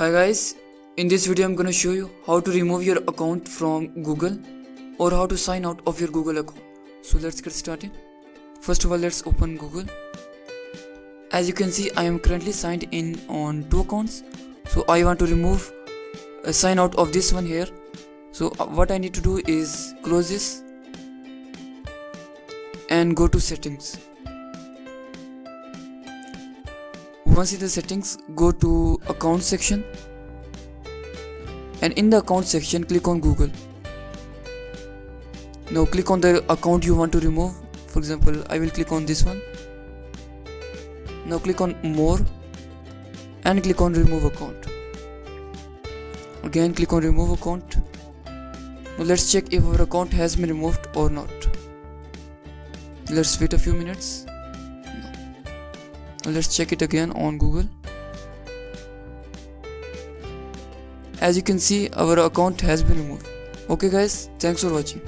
Hi guys, in this video I'm gonna show you how to remove your account from Google or how to sign out of your Google account. So let's get started. First of all, let's open Google. As you can see, I am currently signed in on 2 accounts. So I want to remove a sign out of this one here. So what I need to do is close this and go to settings. Once in the settings, go to account section, and in the account section click on Google. Now click on the account you want to remove. For example, I will click on this one. Now click on more and click on remove account. Again click on remove account. Now let's check if our account has been removed or not. Let's wait a few minutes. Now let's check it again on Google. As you can see, our account has been removed. Okay guys, thanks for watching.